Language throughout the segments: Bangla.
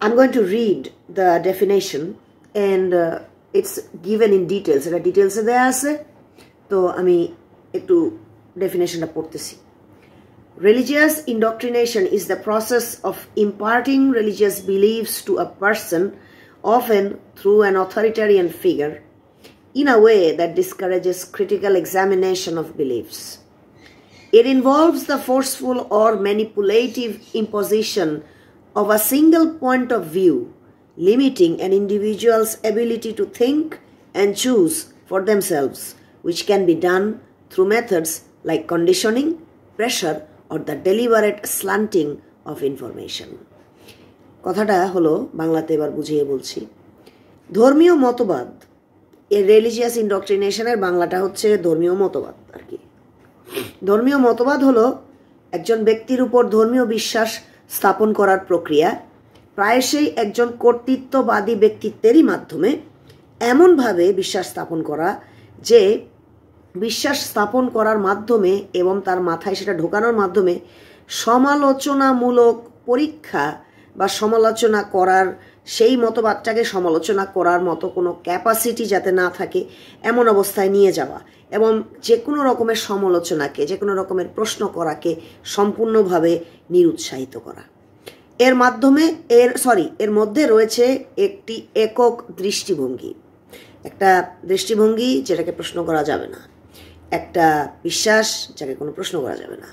I'm going to read the definition and it's given in details. এটা ডিটেইলসে দেয়া আছে, তো আমি একটু ডেফিনেশনটা পড়তেছি। Religious indoctrination is the process of imparting religious beliefs to a person, often through an authoritarian figure, in a way that discourages critical examination of beliefs. It involves the forceful or manipulative imposition of a single point of view, limiting an individual's ability to think and choose for themselves, which can be done through methods like conditioning, pressure, or the deliberate slanting of information. কথাটা হলো বাংলাতে এবার বুঝিয়ে বলছি। ধর্মীয় মতবাদ, এই রিলিজিয়াস ইন্ডক্ট্রিনেশনের বাংলাটা হচ্ছে ধর্মীয় মতবাদ আর কি। ধর্মীয় মতবাদ হলো একজন ব্যক্তির উপর ধর্মীয় বিশ্বাস স্থাপন করার প্রক্রিয়া, প্রায়শই একজন কর্তৃত্ববাদী ব্যক্তিত্বেরই মাধ্যমে এমনভাবে বিশ্বাস স্থাপন করা যে বিশ্বাস স্থাপন করার মাধ্যমে এবং তার মাথায় সেটা ঢোকানোর মাধ্যমে সমালোচনামূলক পরীক্ষা বা সমালোচনা করার, সেই মতবাদটাকে সমালোচনা করার মতো কোনো ক্যাপাসিটি যাতে না থাকে এমন অবস্থায় নিয়ে যাওয়া, এবং যে কোনো রকমের সমালোচনাকে, যে কোনো রকমের প্রশ্ন করাকে সম্পূর্ণভাবে নিরুৎসাহিত করা। এর মাধ্যমে এর মধ্যে রয়েছে একটি একক দৃষ্টিভঙ্গি, একটা দৃষ্টিভঙ্গি যেটাকে প্রশ্ন করা যাবে না, একটা বিশ্বাস যাকে কোনো প্রশ্ন করা যাবে না।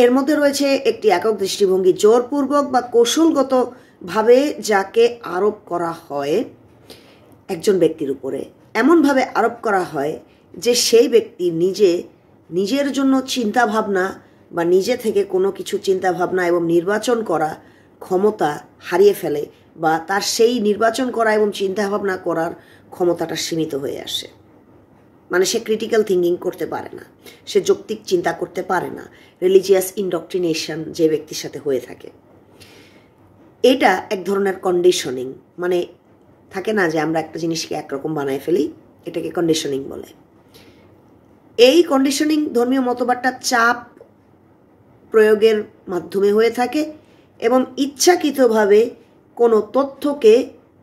এর মধ্যে রয়েছে একটি একক দৃষ্টিভঙ্গি জোরপূর্বক বা কৌশলগতভাবে যাকে আরোপ করা হয় একজন ব্যক্তির উপরে, এমনভাবে আরোপ করা হয় যে সেই ব্যক্তি নিজের জন্য চিন্তাভাবনা বা নিজে থেকে কোনো কিছু চিন্তাভাবনা এবং নির্বাচন করা ক্ষমতা হারিয়ে ফেলে, বা তার সেই নির্বাচন করা এবং চিন্তাভাবনা করার ক্ষমতাটা সীমিত হয়ে আসে। মানে সে ক্রিটিক্যাল থিঙ্কিং করতে পারে না, সে যৌক্তিক চিন্তা করতে পারে না। রিলিজিয়াস ইন্ডক্ট্রিনেশন যে ব্যক্তির সাথে হয়ে থাকে, এটা এক ধরনের কন্ডিশনিং। মানে থাকে না যে আমরা একটা জিনিসকে একরকম বানায় ফেলি, এটাকে কন্ডিশনিং বলে। এই কন্ডিশনিং ধর্মীয় মতবাদটা চাপ প্রয়োগের মাধ্যমে হয়ে থাকে এবং ইচ্ছাকৃতভাবে কোনো তথ্যকে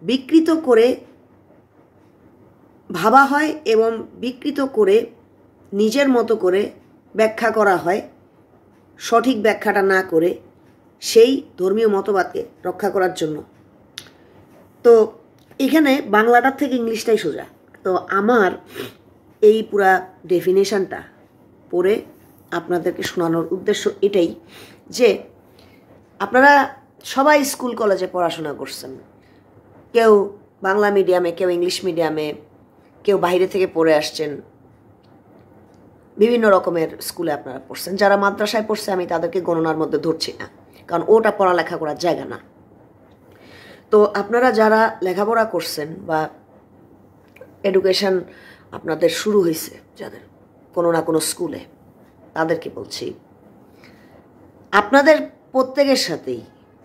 বিকৃত করে ভাবা হয় এবং বিকৃত করে নিজের মতো করে ব্যাখ্যা করা হয়, সঠিক ব্যাখ্যাটা না করে সেই ধর্মীয় মতবাদকে রক্ষা করার জন্য। তো এখানে বাংলাটার থেকে ইংলিশটাই সোজা। তো আমার এই পুরা ডেফিনেশনটা পড়ে আপনাদেরকে শোনানোর উদ্দেশ্য এটাই যে আপনারা সবাই স্কুল কলেজে পড়াশোনা করছেন, কেউ বাংলা মিডিয়ামে, কেউ ইংলিশ মিডিয়ামে, কেউ বাইরে থেকে পড়ে আসছেন, বিভিন্ন রকমের স্কুলে আপনারা পড়ছেন। যারা মাদ্রাসায় পড়ছে আমি তাদেরকে গণনার মধ্যে ধরছি না, কারণ ওটা পড়ালেখা করার জায়গা না। তো আপনারা যারা লেখাপড়া করছেন বা এডুকেশন আপনাদের শুরু হয়েছে যাদের কোনো না কোনো স্কুলে, তাদেরকে বলছি আপনাদের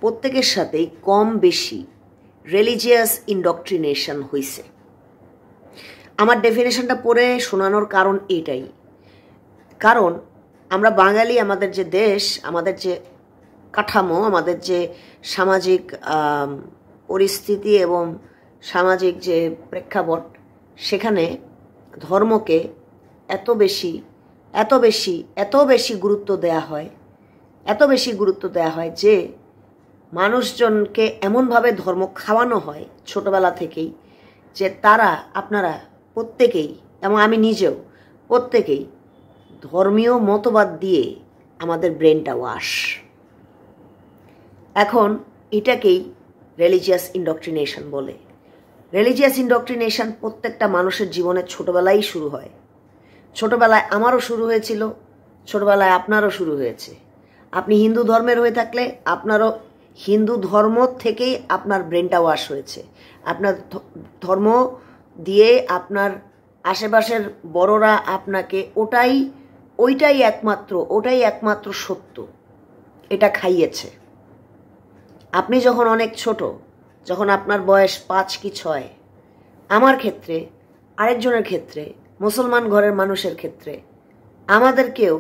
প্রত্যেকের সাথেই কম বেশি রিলিজিয়াস ইন্ডক্ট্রিনেশন হয়েছে। আমার ডেফিনেশনটা পড়ে শোনানোর কারণ এটাই, কারণ আমরা বাঙালি, আমাদের যে দেশ, আমাদের যে কাঠামো, আমাদের যে সামাজিক পরিস্থিতি এবং সামাজিক যে প্রেক্ষাপট, সেখানে ধর্মকে এত বেশি গুরুত্ব দেয়া হয় যে মানুষজনকে এমনভাবে ধর্ম খাওয়ানো হয় ছোটবেলা থেকেই যে আপনারা প্রত্যেকেই, এবং আমি নিজেও, প্রত্যেকেই ধর্মীয় মতবাদ দিয়ে আমাদের ব্রেনটা ওয়াশ। এখন এটাকেই রিলিজিয়াস ইন্ডক্ট্রিনেশন বলে। রিলিজিয়াস ইন্ডক্ট্রিনেশন প্রত্যেকটা মানুষের জীবনে ছোটবেলায় শুরু হয়। ছোটবেলায় আমারও শুরু হয়েছিল, ছোটবেলায় আপনারও শুরু হয়েছে। আপনি হিন্দু ধর্মের হয়ে থাকলে আপনারও হিন্দু ধর্ম থেকেই আপনার ব্রেনটা ওয়াশ হয়েছে। আপনার ধর্ম দিয়ে আপনার আশেপাশের বড়রা আপনাকে ওইটাই একমাত্র সত্য, এটা খাইয়েছে। আপনি যখন অনেক ছোট, যখন আপনার বয়স 5 কি 6, আমার ক্ষেত্রে, আরেকজনের ক্ষেত্রে, মুসলমান ঘরের মানুষের ক্ষেত্রে, আমাদেরকেও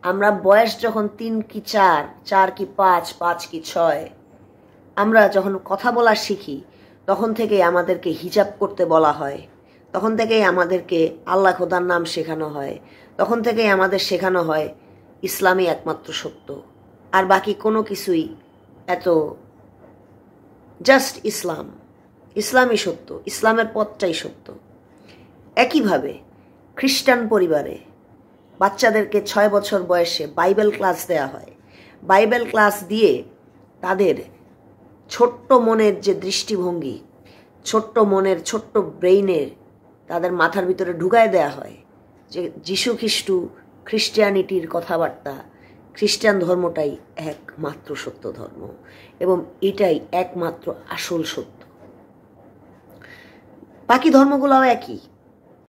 আমরা বয়স যখন 3 কি 4, 4 কি 5, 5 কি 6, আমরা যখন কথা বলা শিখি তখন থেকেই আমাদেরকে হিজাব করতে বলা হয়, তখন থেকেই আমাদেরকে আল্লাহ খোদার নাম শেখানো হয়, তখন থেকেই আমাদের শেখানো হয় ইসলামই একমাত্র সত্য, আর বাকি কোনো কিছুই এত জাস্ট ইসলামই সত্য, ইসলামের পথটাই সত্য। একইভাবে খ্রিস্টান পরিবারে বাচ্চাদেরকে 6 বছর বয়সে বাইবেল ক্লাস দেয়া হয়। বাইবেল ক্লাস দিয়ে তাদের ছোট্ট মনের যে দৃষ্টিভঙ্গি, ছোট্ট মনের ছোট্ট ব্রেইনের তাদের মাথার ভিতরে ঢুকায় দেয়া হয় যে যীশু খ্রিস্টু, খ্রিস্টিয়ানিটির কথাবার্তা, খ্রিস্টান ধর্মটাই একমাত্র সত্য ধর্ম এবং এটাই একমাত্র আসল সত্য। বাকি ধর্মগুলোও একই,